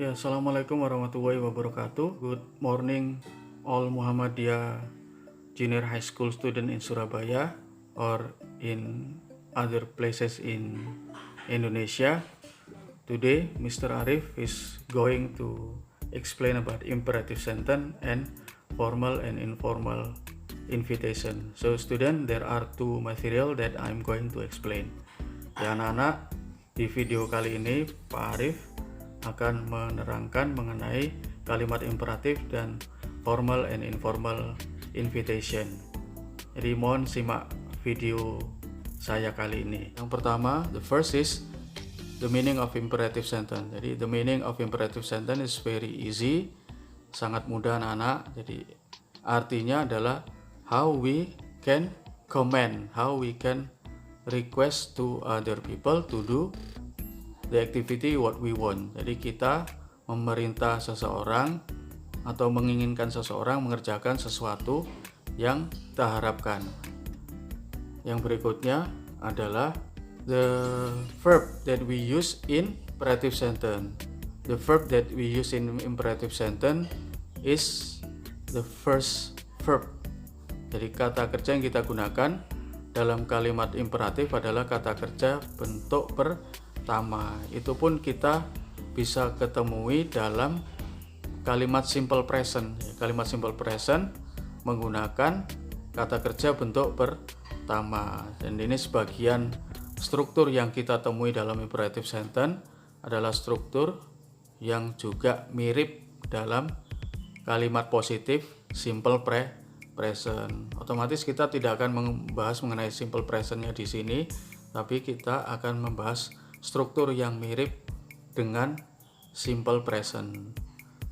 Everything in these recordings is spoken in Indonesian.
Ya, Assalamualaikum warahmatullahi wabarakatuh. Good morning all Muhammadiyah Junior High School student in Surabaya or in other places in Indonesia. Today, Mr. Arif is going to explain about imperative sentence and formal and informal invitation. So student, there are two material that I'm going to explain. Ya anak-anak, di video kali ini Pak Arif akan menerangkan mengenai kalimat imperatif dan formal and informal invitation. Jadi mohon simak video saya kali ini. Yang pertama, the first is the meaning of imperative sentence. Jadi the meaning of imperative sentence is very easy, sangat mudah anak-anak. Jadi artinya adalah how we can command, how we can request to other people to do the activity what we want. Jadi kita memerintah seseorang atau menginginkan seseorang mengerjakan sesuatu yang kita harapkan. Yang berikutnya adalah the verb that we use in imperative sentence. The verb that we use in imperative sentence is the first verb. Jadi kata kerja yang kita gunakan dalam kalimat imperatif adalah kata kerja bentuk pertama. Itu pun kita bisa ketemui dalam kalimat simple present. Kalimat simple present menggunakan kata kerja bentuk pertama. Dan ini sebagian struktur yang kita temui dalam imperative sentence adalah struktur yang juga mirip dalam kalimat positif simple present. Otomatis kita tidak akan membahas mengenai simple presentnya di sini, tapi kita akan membahas struktur yang mirip dengan simple present.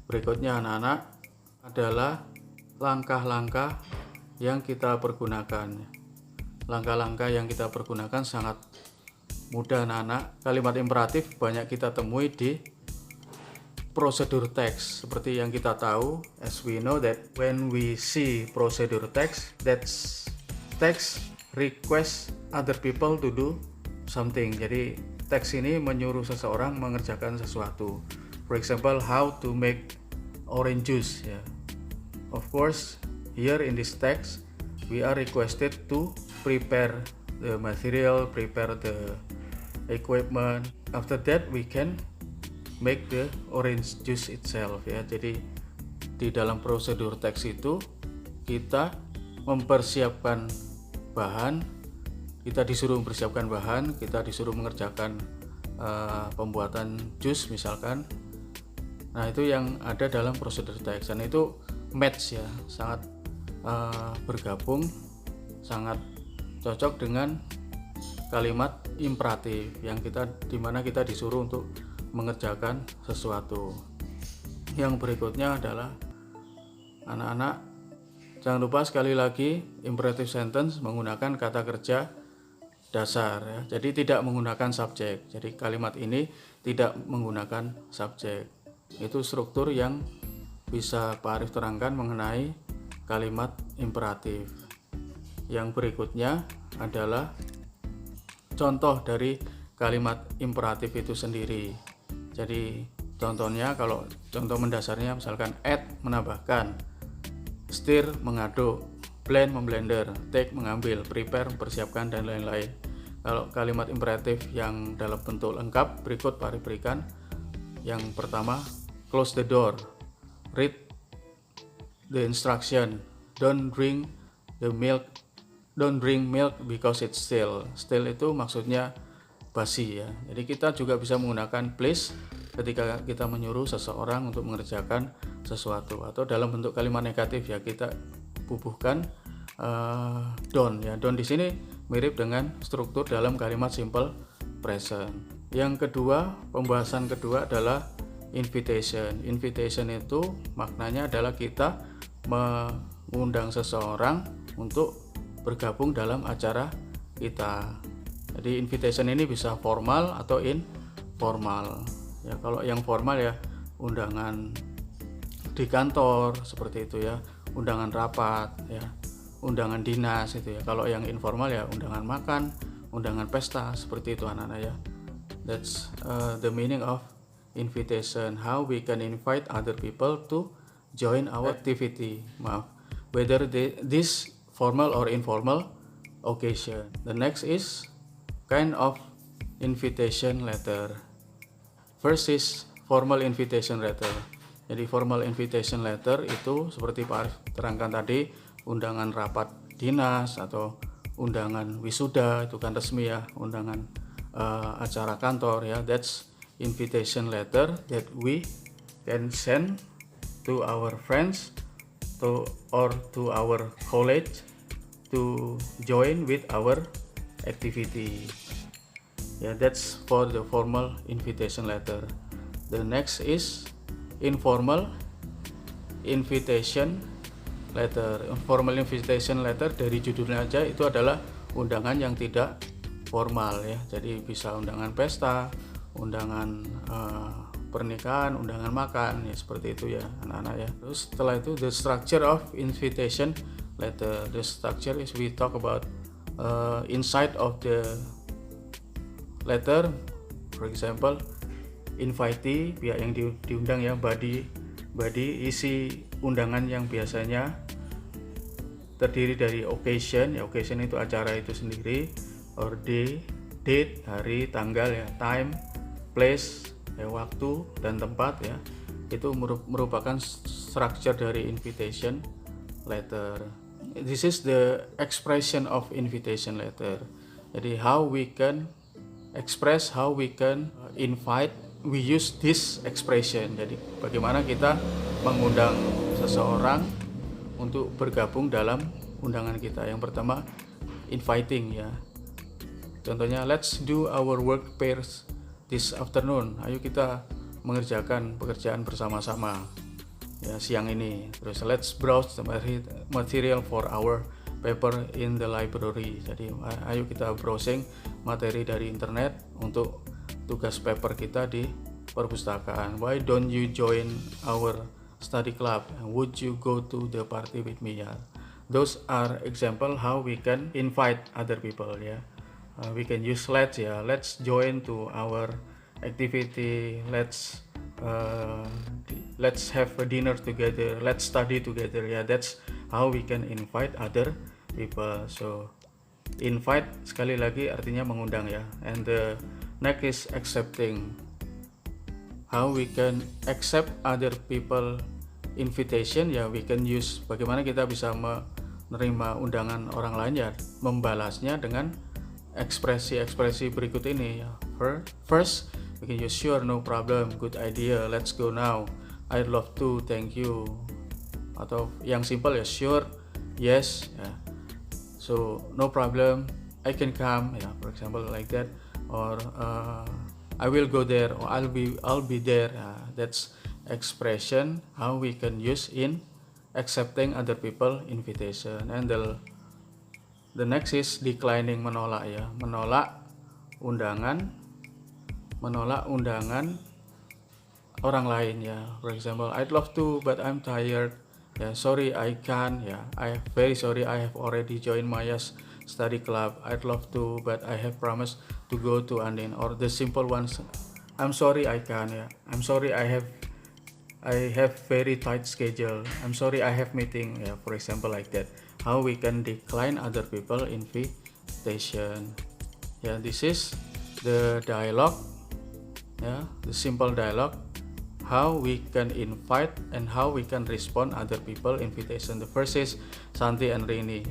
Berikutnya anak-anak adalah langkah-langkah yang kita pergunakan. Langkah-langkah yang kita pergunakan sangat mudah anak-anak. Kalimat imperatif banyak kita temui di prosedur teks. Seperti yang kita tahu, as we know that when we see procedure text, that's text request other people to do something. Jadi teks ini menyuruh seseorang mengerjakan sesuatu. For example, how to make orange juice. Ya. Of course, here in this text, we are requested to prepare the material, prepare the equipment. After that, we can make the orange juice itself. Ya. Jadi di dalam prosedur teks itu kita mempersiapkan bahan. Kita disuruh mempersiapkan bahan, kita disuruh mengerjakan pembuatan jus misalkan. Nah itu yang ada dalam prosedur teks dan itu match ya, sangat bergabung, sangat cocok dengan kalimat imperatif yang dimana kita disuruh untuk mengerjakan sesuatu. Yang berikutnya adalah anak-anak jangan lupa sekali lagi imperative sentence menggunakan kata kerja dasar ya. Jadi tidak menggunakan subjek. Jadi kalimat ini tidak menggunakan subjek. Itu struktur yang bisa Pak Arif terangkan mengenai kalimat imperatif. Yang berikutnya adalah contoh dari kalimat imperatif itu sendiri. Jadi contohnya kalau contoh mendasarnya misalkan add menambahkan, stir mengaduk, blend memblender, take mengambil, prepare mempersiapkan dan lain-lain. Kalau kalimat imperatif yang dalam bentuk lengkap berikut Pak Arif berikan. Yang pertama, close the door, read the instruction, don't drink milk because it's stale. Stale itu maksudnya basi ya. Jadi kita juga bisa menggunakan please ketika kita menyuruh seseorang untuk mengerjakan sesuatu, atau dalam bentuk kalimat negatif ya kita bubuhkan don't ya. Don't di sini mirip dengan struktur dalam kalimat simple present. Yang kedua, pembahasan kedua adalah invitation. Invitation itu maknanya adalah kita mengundang seseorang untuk bergabung dalam acara kita. Jadi invitation ini bisa formal atau informal. Ya, kalau yang formal ya undangan di kantor seperti itu ya, undangan rapat ya, undangan dinas itu ya. Kalau yang informal ya undangan makan, undangan pesta seperti itu anak-anak ya. That's the meaning of invitation, how we can invite other people to join our activity. Maaf, whether this formal or informal occasion. The next is kind of invitation letter. First is formal invitation letter. Jadi formal invitation letter itu seperti Pak Arif terangkan tadi, undangan rapat dinas atau undangan wisuda, itu kan resmi ya, undangan acara kantor ya. That's invitation letter that we can send to our friends or to our college to join with our activity. Yeah, that's for the formal invitation letter. The next is informal invitation letter. Informal invitation letter dari judulnya aja itu adalah undangan yang tidak formal ya. Jadi bisa undangan pesta, undangan pernikahan, undangan makan ya, seperti itu ya anak-anak ya. Terus setelah itu the structure of invitation letter. The structure is we talk about inside of the letter. For example, invitee, pihak yang diundang ya, body isi undangan yang biasanya terdiri dari occasion ya, occasion itu acara itu sendiri, or day, date, hari, tanggal ya, time, place ya, waktu dan tempat ya. Itu merupakan structure dari invitation letter. This is the expression of invitation letter. Jadi how we can express, how we can invite, we use this expression. Jadi bagaimana kita mengundang seseorang untuk bergabung dalam undangan kita. Yang pertama inviting ya. Contohnya, let's do our work pairs this afternoon. Ayo kita mengerjakan pekerjaan bersama-sama ya siang ini. Terus let's browse the material for our paper in the library. Jadi ayo kita browsing materi dari internet untuk tugas paper kita di perpustakaan. Why don't you join our study club? Would you go to the party with me? Ya, those are example how we can invite other people ya. We can use let's join to our activity, let's have a dinner together, let's study together ya. That's how we can invite other people. So invite sekali lagi artinya mengundang ya. And the next is accepting. How we can accept other people invitation ya, we can use bagaimana kita bisa menerima undangan orang lain ya, membalasnya dengan ekspresi-ekspresi berikut ini ya. First, we can use sure, no problem, good idea, let's go now, I'd love to, thank you. Atau yang simple ya, sure, yes ya. So no problem, I can come ya, for example like that. Or I will go there, or I'll be there. That's expression how we can use in accepting other people invitation. And the next is declining, menolak ya, menolak undangan orang lain ya. For example, I'd love to but I'm tired ya, sorry I can't ya, I very sorry I have already joined Maya's study club, I'd love to but I have promised to go to Andin. Or the simple ones, I'm sorry I can't ya, I'm sorry I have very tight schedule, I'm sorry I have meeting ya, for example like that. How we can decline other people invitation ya. This is the dialogue ya, the simple dialogue how we can invite and how we can respond other people invitation. The first is Santi and Rini's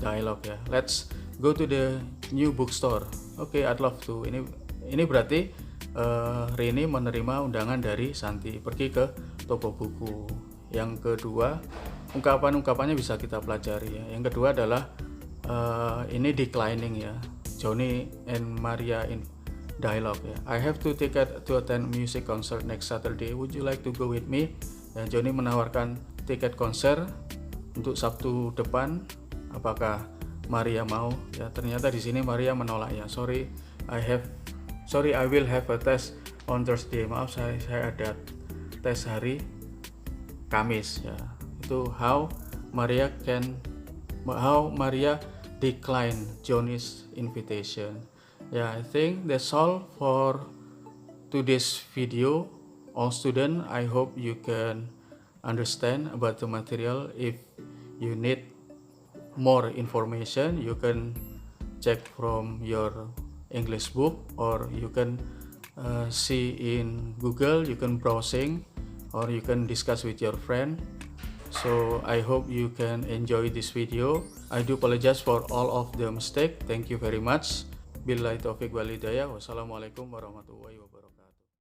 dialogue ya. Let's go to the new bookstore. Okay, I'd love to. Ini berarti Rini menerima undangan dari Santi pergi ke toko buku. Yang kedua, ungkapannya bisa kita pelajari ya. Yang kedua adalah ini declining ya, Johnny and Maria in dialogue ya. I have to ticket to attend music concert next Saturday, would you like to go with me? Ya, Johnny menawarkan tiket konser untuk Sabtu depan, apakah Maria mau? Ya, ternyata di sini Maria menolak ya. Sorry I will have a test on Thursday. Maaf, saya ada tes hari Kamis ya. Itu how Maria decline Johnny's invitation. Ya, I think that's all for today's video, all students, I hope you can understand about the material. If you need more information, you can check from your English book, or you can see in Google, you can browsing, or you can discuss with your friend. So I hope you can enjoy this video. I do apologize for all of the mistake. Thank you very much. Billahi taufiq wal hidayah. Wassalamualaikum warahmatullahi wabarakatuh.